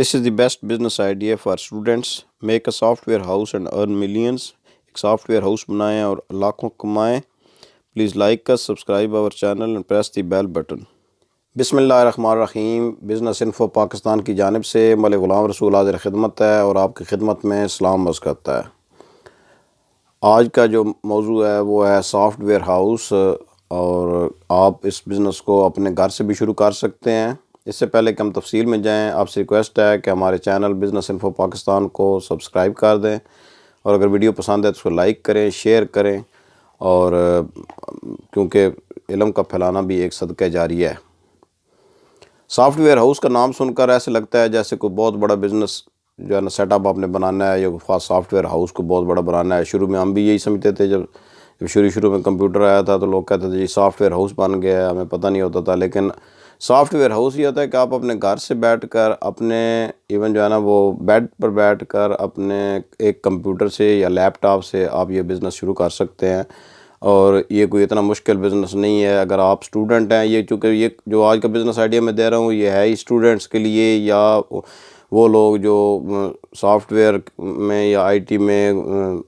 This is the best business idea for students. Make a software house and earn millions. एक software house बनाएं और लाखों कमाएं. Please like us, subscribe our channel and press the bell button. बिस्मिल्लाहिर्रहमानिर्रहीम. Business info Pakistan की जानिब से मलिक ग़ुलाम रसूल हाज़िर खिदमत है और आपकी खिदमत में सलाम अर्ज़ करता है. आज का जो मौजू है वो है सॉफ्टवेयर हाउस और आप इस बिज़नेस को अपने घर से भी शुरू कर सकते हैं. इससे पहले कि हम तफसील में जाएं, आपसे रिक्वेस्ट है कि हमारे चैनल बिज़नेस इन्फो पाकिस्तान को सब्सक्राइब कर दें और अगर वीडियो पसंद है तो उसको लाइक करें, शेयर करें और क्योंकि इल्म का फैलाना भी एक सदका जारिया है. सॉफ्टवेयर हाउस का नाम सुनकर ऐसे लगता है जैसे कोई बहुत बड़ा बिज़नेस जो है ना सेटअप आपने बनाना है या खास सॉफ्टवेयर हाउस को बहुत बड़ा बनाना है. शुरू में हम भी यही समझते थे. जब शुरू में कंप्यूटर आया था तो लोग कहते थे जी सॉफ्टवेयर हाउस बन गया है, हमें पता नहीं होता था. लेकिन सॉफ्टवेयर हाउस ये होता है कि आप अपने घर से बैठकर अपने इवन जो है ना वो बेड पर बैठकर अपने एक कंप्यूटर से या लैपटॉप से आप ये बिज़नेस शुरू कर सकते हैं. और ये कोई इतना मुश्किल बिज़नेस नहीं है. अगर आप स्टूडेंट हैं, ये चूँकि ये जो आज का बिज़नेस आइडिया मैं दे रहा हूँ ये है ही स्टूडेंट्स के लिए या वो लोग जो सॉफ्टवेयर में या आईटी में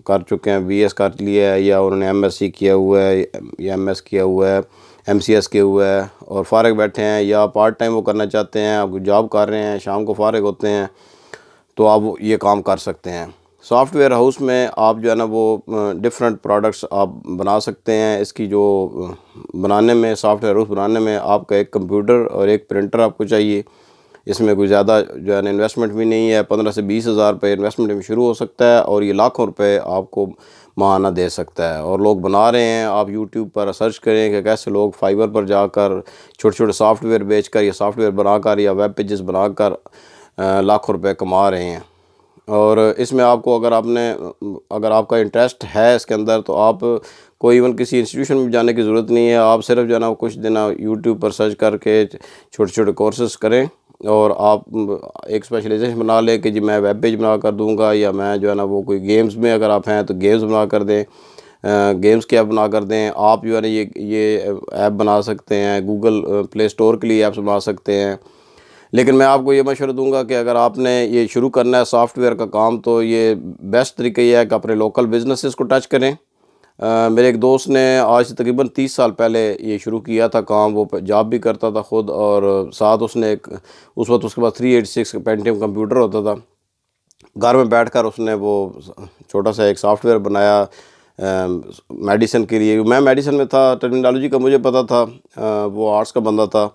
कर चुके हैं, बीएस कर लिया है या उन्होंने एमएससी किया हुआ है या एमएस किया हुआ है, एमसीएस किया हुआ है और फारग बैठे हैं या पार्ट टाइम वो करना चाहते हैं, आप जॉब कर रहे हैं, शाम को फारग होते हैं तो आप ये काम कर सकते हैं. सॉफ्टवेयर हाउस में आप जो है ना वो डिफरेंट प्रोडक्ट्स आप बना सकते हैं. इसकी जो बनाने में सॉफ्टवेयर हाउस बनाने में आपका एक कंप्यूटर और एक प्रिंटर आपको चाहिए. इसमें कोई ज़्यादा जो है ना इन्वेस्टमेंट भी नहीं है. 15 से 20 हज़ार रुपये इन्वेस्टमेंट में शुरू हो सकता है और ये लाखों रुपए आपको माहाना दे सकता है. और लोग बना रहे हैं. आप यूट्यूब पर सर्च करें कि कैसे लोग फाइबर पर जाकर छोटे छोटे सॉफ्टवेयर बेचकर या सॉफ्टवेयर बनाकर या वेब पेजेस बनाकर लाखों रुपए कमा रहे हैं. और इसमें आपको अगर आपका इंटरेस्ट है इसके अंदर तो आप कोई इवन किसी इंस्टीट्यूशन में जाने की ज़रूरत नहीं है. आप सिर्फ जो है ना कुछ दिन यूट्यूब पर सर्च करके छोटे छोटे कोर्सेज़ करें और आप एक स्पेशलाइजेशन बना लें कि जी मैं वेब पेज बना कर दूंगा या मैं जो है ना वो कोई गेम्स में अगर आप हैं तो गेम्स बना कर दें, गेम्स की ऐप बना कर दें. आप जो है ना ये ऐप बना सकते हैं. गूगल प्ले स्टोर के लिए ऐप्स बना सकते हैं. लेकिन मैं आपको ये मशवरा दूंगा कि अगर आपने ये शुरू करना है सॉफ्टवेयर का काम तो ये बेस्ट तरीका ये है कि अपने लोकल बिजनेसेस को टच करें. मेरे एक दोस्त ने आज से तकरीबन 30 साल पहले ये शुरू किया था काम. वो जॉब भी करता था ख़ुद और साथ उसने उस वक्त उसके पास 386 पेंटियम कंप्यूटर होता था. घर में बैठकर उसने वो छोटा सा एक सॉफ्टवेयर बनाया मेडिसिन के लिए. मैं मेडिसिन में था, टर्मिनोलॉजी का मुझे पता था, वो आर्ट्स का बंदा था.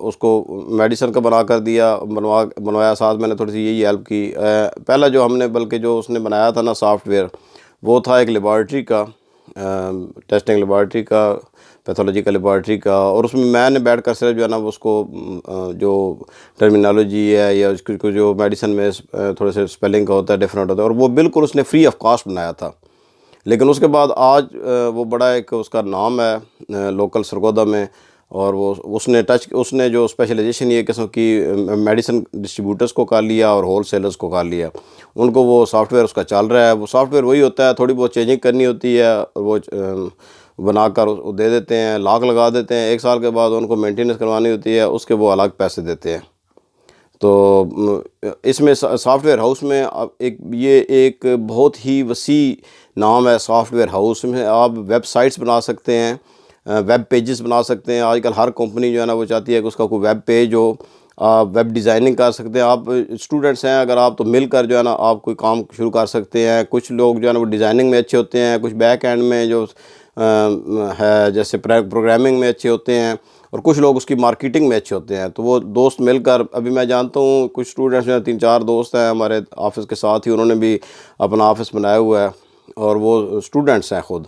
उसको मेडिसिन का बना कर दिया, बनवाया. साथ मैंने थोड़ी सी यही हेल्प की. पहला जो हमने बल्कि जो उसने बनाया था ना सॉफ्टवेयर वो था एक लेबॉर्ट्री का, टेस्टिंग लेबॉर्ट्री का, पैथोलॉजी का लेबॉर्ट्री का. और उसमें मैंने बैठ कर सिर्फ जो है ना उसको जो टर्मिनोलॉजी है या उसको जो मेडिसिन में थोड़े से स्पेलिंग का होता है डिफरेंट होता है और वो बिल्कुल उसने फ्री ऑफ कॉस्ट बनाया था. लेकिन उसके बाद आज वो बड़ा एक उसका नाम है लोकल सरगोदा में. और वो उसने जो स्पेशलाइजेशन ये किस्म की मेडिसिन डिस्ट्रीब्यूटर्स को कर लिया और होल सेलर्स को कर लिया. उनको वो सॉफ्टवेयर उसका चल रहा है. वो सॉफ्टवेयर वही होता है, थोड़ी बहुत चेंजिंग करनी होती है, वो बनाकर दे देते हैं, लॉक लगा देते हैं. 1 साल के बाद उनको मेंटेनेंस करवानी होती है, उसके वो अलग पैसे देते हैं. तो इसमें सॉफ्टवेयर हाउस में एक बहुत ही वसी नाम है. सॉफ्टवेयर हाउस में आप वेबसाइट्स बना सकते हैं, वेब पेजेस बना सकते हैं. आजकल हर कंपनी जो है ना वो चाहती है कि उसका कोई वेब पेज हो. आप वेब डिज़ाइनिंग कर सकते हैं. आप स्टूडेंट्स हैं अगर आप तो मिलकर जो है ना आप कोई काम शुरू कर सकते हैं. कुछ लोग जो है ना वो डिज़ाइनिंग में अच्छे होते हैं, कुछ बैक एंड में जो है जैसे प्रोग्रामिंग में अच्छे होते हैं और कुछ लोग उसकी मार्केटिंग में अच्छे होते हैं. तो वो दोस्त मिलकर, अभी मैं जानता हूँ कुछ स्टूडेंट्स जो हैं 3-4 दोस्त हैं हमारे ऑफिस के साथ ही, उन्होंने भी अपना ऑफिस बनाया हुआ है और वो स्टूडेंट्स हैं ख़ुद.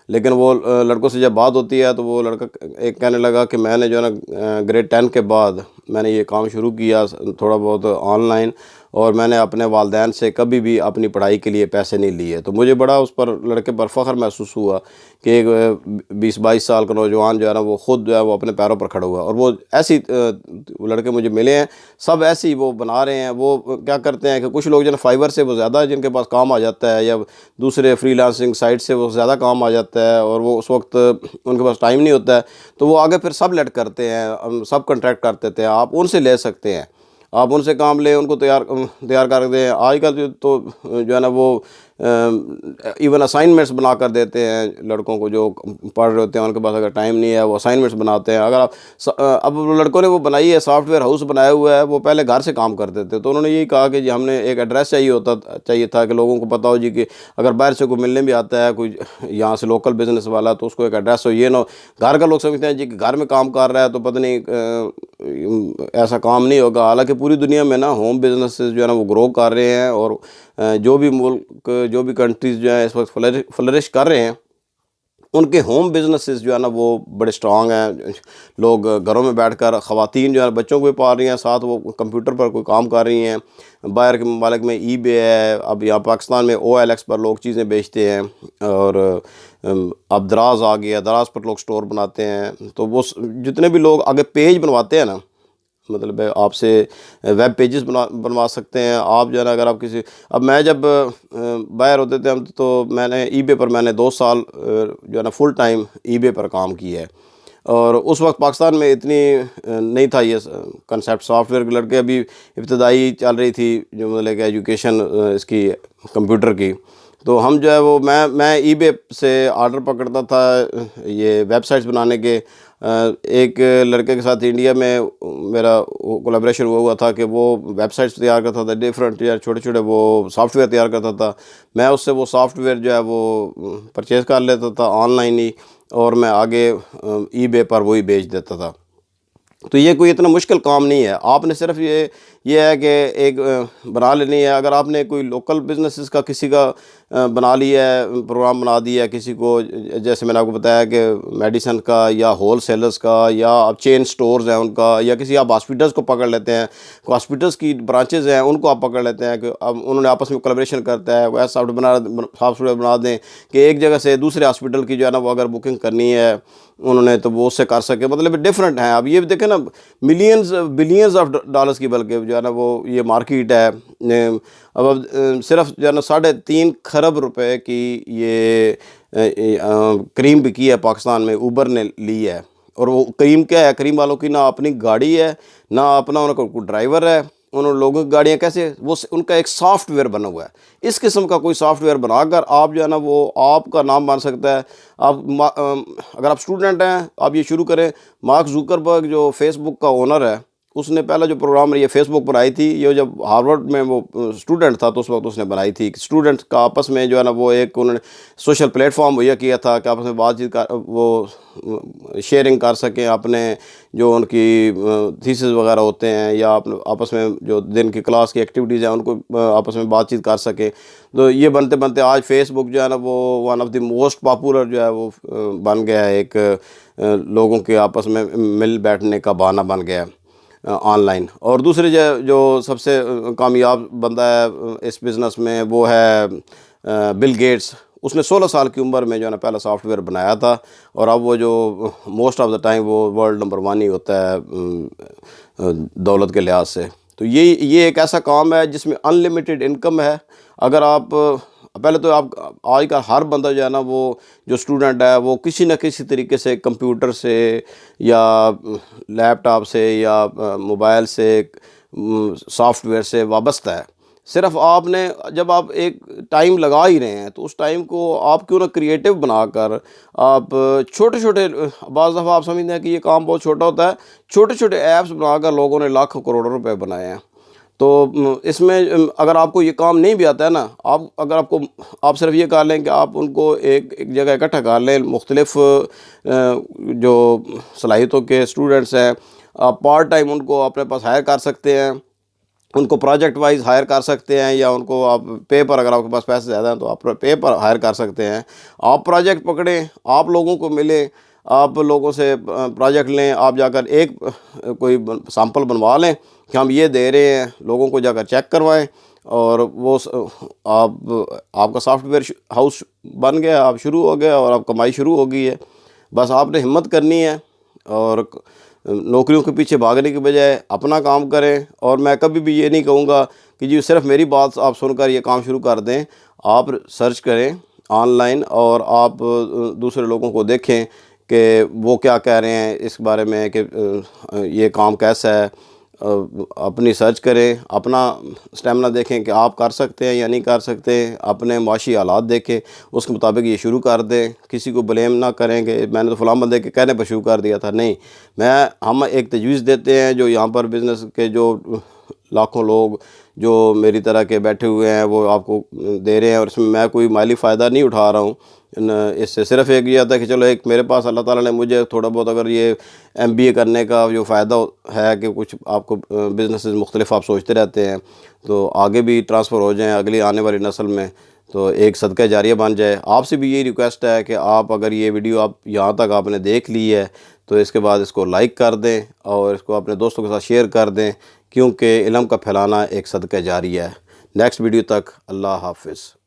लेकिन वो लड़कों से जब बात होती है तो वो लड़का एक कहने लगा कि मैंने जो है ना ग्रेड 10 के बाद मैंने ये काम शुरू किया थोड़ा बहुत ऑनलाइन और मैंने अपने वालिदैन से कभी भी अपनी पढ़ाई के लिए पैसे नहीं लिए. तो मुझे बड़ा उस पर लड़के पर फ़ख्र महसूस हुआ कि एक 20-22 साल का नौजवान जो है ना वो ख़ुद जो है वो अपने पैरों पर खड़ा हुआ. और वो ऐसी लड़के मुझे मिले हैं, सब ऐसे ही वो बना रहे हैं. वो क्या करते हैं कि कुछ लोग जो है फाइबर से वो ज़्यादा जिनके पास काम आ जाता है या दूसरे फ्रीलांसिंग साइट से वो ज़्यादा काम आ जाता है और वो उस वक्त उनके पास टाइम नहीं होता है तो वो आगे फिर सब लेट करते हैं, सब कॉन्ट्रैक्ट करते थे. आप उनसे ले सकते हैं. आप उनसे काम लें, उनको तैयार कर दें। आजकल तो जो है ना वो इवन असाइनमेंट्स बना कर देते हैं लड़कों को, जो पढ़ रहे होते हैं उनके पास अगर टाइम नहीं है वो असाइनमेंट्स बनाते हैं। अगर आप अब लड़कों ने वो बनाई है, सॉफ्टवेयर हाउस बनाया हुआ है, वो पहले घर से काम करते थे, तो उन्होंने यही कहा कि जी हमने एक एड्रेस चाहिए था कि लोगों को पता हो जी कि अगर बाहर से कोई मिलने भी आता है, कोई यहाँ से लोकल बिजनेस वाला, तो उसको एक एड्रेस हो। ये ना घर का लोग समझते हैं जी कि घर में काम कर रहा है तो पता नहीं ऐसा काम नहीं होगा। हालांकि पूरी दुनिया में ना होम बिजनेसेस जो है ना वो ग्रो कर रहे हैं, और जो भी मुल्क, जो भी कंट्रीज़ जो है इस वक्त फ्लरिश कर रहे हैं, उनके होम बिजनेसेस जो है ना वो बड़े स्ट्रांग हैं। लोग घरों में बैठकर, ख़वातीन जो है बच्चों को भी पाल रही हैं, साथ वो कंप्यूटर पर कोई काम कर रही हैं। बाहर के ममालिक में ईबे है, अब यहाँ पाकिस्तान में OLX पर लोग चीज़ें बेचते हैं, और अब दराज आ गया, दराज पर लोग स्टोर बनाते हैं। तो वो जितने भी लोग आगे पेज बनवाते हैं ना, मतलब आपसे वेब पेजेस बनवा सकते हैं आप जो है ना। अगर आप किसी, अब मैं जब बाहर होते थे हम, तो मैंने ईबे पर मैंने 2 साल जो है ना फुल टाइम ईबे पर काम किया है। और उस वक्त पाकिस्तान में इतनी नहीं था ये कंसेप्ट। सॉफ्टवेयर के लड़के अभी इब्तदाई चल रही थी जो मतलब कि एजुकेशन इसकी कंप्यूटर की। तो हम जो है वो मैं ईबे से ऑर्डर पकड़ता था ये वेबसाइट्स बनाने के। एक लड़के के साथ इंडिया में मेरा कोलैबोरेशन हुआ था कि वो वेबसाइट्स तैयार करता था, डिफरेंट यार छोटे छोटे वो सॉफ्टवेयर तैयार करता था। मैं उससे वो सॉफ्टवेयर जो है वो परचेज़ कर लेता था ऑनलाइन ही, और मैं आगे ईबे पर वही बेच देता था। तो ये कोई इतना मुश्किल काम नहीं है। आपने सिर्फ ये है कि एक बना लेनी है। अगर आपने कोई लोकल बिजनेसेस का किसी का बना लिया है, प्रोग्राम बना दिया है किसी को, जैसे मैंने आपको बताया कि मेडिसन का या होल सेलर्स का, या आप चेन स्टोर्स हैं उनका, या किसी आप हॉस्पिटल्स को पकड़ लेते हैं, हॉस्पिटल्स की ब्रांचेज़ हैं उनको आप पकड़ लेते हैं कि अब उन्होंने आपस में कोलैबोरेशन करता है, वैसा सॉफ्टवेयर बना दें कि एक जगह से दूसरे हॉस्पिटल की जो है ना वो अगर बुकिंग करनी है उन्होंने, तो वो उससे कर सके। मतलब डिफरेंट है। अब ये देखें ना, मिलियंस बिलियंस ऑफ डॉलर्स की बल्कि जो है ना वो ये मार्केट है। अब सिर्फ जो है ना 3.5 खरब रुपए की ये क्रीम बिकी है पाकिस्तान में, ऊबर ने ली है। और वो क्रीम क्या है, क्रीम वालों की ना अपनी गाड़ी है, ना अपना उनका कोई ड्राइवर है। उन लोगों की गाड़ियाँ कैसे, वो उनका एक सॉफ्टवेयर बना हुआ है। इस किस्म का कोई सॉफ्टवेयर बनाकर आप जो है ना वो आपका नाम बन सकता है। अगर आप स्टूडेंट हैं आप ये शुरू करें। मार्क जुकरबर्ग जो फेसबुक का ओनर है, उसने पहला जो प्रोग्राम ये फेसबुक बनाई थी, ये जब हार्वर्ड में वो स्टूडेंट था तो उस वक्त उसने बनाई थी। स्टूडेंट्स का आपस में जो है ना वो एक उन्होंने सोशल प्लेटफॉर्म मुहैया किया था कि आपस में बातचीत कर, वो शेयरिंग कर सकें अपने जो उनकी थीसिस वगैरह होते हैं, या आपस में जो दिन की क्लास की एक्टिविटीज़ हैं उनको आपस में बातचीत कर सकें। तो ये बनते बनते आज फेसबुक जो है ना वो one of the most popular जो है वो बन गया है। एक लोगों के आपस में मिल बैठने का बहाना बन गया है ऑनलाइन। और दूसरे जो सबसे कामयाब बंदा है इस बिज़नेस में वो है बिल गेट्स। उसने 16 साल की उम्र में जो है ना पहला सॉफ्टवेयर बनाया था, और अब वो जो मोस्ट ऑफ द टाइम वो वर्ल्ड नंबर 1 ही होता है दौलत के लिहाज से। तो ये एक ऐसा काम है जिसमें अनलिमिटेड इनकम है। अगर आप पहले तो आप आज का हर बंदा जो है ना वो जो स्टूडेंट है वो किसी न किसी तरीके से कंप्यूटर से या लैपटॉप से या मोबाइल से सॉफ्टवेयर से वाबस्ता है। सिर्फ आपने जब आप एक टाइम लगा ही रहे हैं तो उस टाइम को आप क्यों ना क्रिएटिव बनाकर आप छोटे छोटे, बाज़ दफ़ा आप समझते हैं कि ये काम बहुत छोटा होता है, छोटे छोटे ऐप्स बनाकर लोगों ने लाखों करोड़ों रुपए बनाए हैं। तो इसमें अगर आपको ये काम नहीं भी आता है ना, आप सिर्फ ये कर लें कि आप उनको एक जगह इकट्ठा कर लें, मुख्तलिफ जो सलाहियतों के स्टूडेंट्स हैं, आप पार्ट टाइम उनको अपने पास हायर कर सकते हैं, उनको प्रोजेक्ट वाइज हायर कर सकते हैं, या उनको आप पे पर, अगर आपके पास पैसे ज़्यादा हैं तो आप पे पर हायर कर सकते हैं। आप प्रोजेक्ट पकड़ें, आप लोगों को मिलें, आप लोगों से प्रोजेक्ट लें, आप जाकर एक कोई सैंपल बनवा लें कि हम ये दे रहे हैं, लोगों को जाकर चेक करवाएं, और वो आपका सॉफ्टवेयर हाउस बन गया, आप शुरू हो गए और आप कमाई शुरू हो गई है। बस आपने हिम्मत करनी है और नौकरियों के पीछे भागने के बजाय अपना काम करें। और मैं कभी भी ये नहीं कहूँगा कि जी सिर्फ मेरी बात आप सुनकर ये काम शुरू कर दें। आप सर्च करें ऑनलाइन और आप दूसरे लोगों को देखें कि वो क्या कह रहे हैं इस बारे में कि ये काम कैसा है, अपनी सर्च करें, अपना स्टेमिना देखें कि आप कर सकते हैं या नहीं कर सकते, अपने माशी हालात देखें, उसके मुताबिक ये शुरू कर दें। किसी को ब्लेम ना करें कि मैंने तो फ़लाँ बंदे के कहने पर शुरू कर दिया था। नहीं, हम एक तजवीज़ देते हैं। जो यहाँ पर बिज़नेस के जो लाखों लोग जो मेरी तरह के बैठे हुए हैं वो आपको दे रहे हैं, और इसमें मैं कोई माली फ़ायदा नहीं उठा रहा हूँ। इससे सिर्फ़ एक ये आता है कि चलो एक मेरे पास अल्लाह ताला ने मुझे थोड़ा बहुत अगर ये MBA करने का जो फ़ायदा है कि कुछ आपको बिज़नेसेस मुख्तलिफ आप सोचते रहते हैं तो आगे भी ट्रांसफ़र हो जाएँ अगली आने वाली नस्ल में, तो एक सदका जारिया बन जाए। आपसे भी यही रिक्वेस्ट है कि आप अगर ये वीडियो आप यहाँ तक आपने देख ली है तो इसके बाद इसको लाइक कर दें और इसको अपने दोस्तों के साथ शेयर कर दें, क्योंकि इल्म का फैलाना एक सदका जारिया है। नेक्स्ट वीडियो तक अल्लाह हाफ़िज़।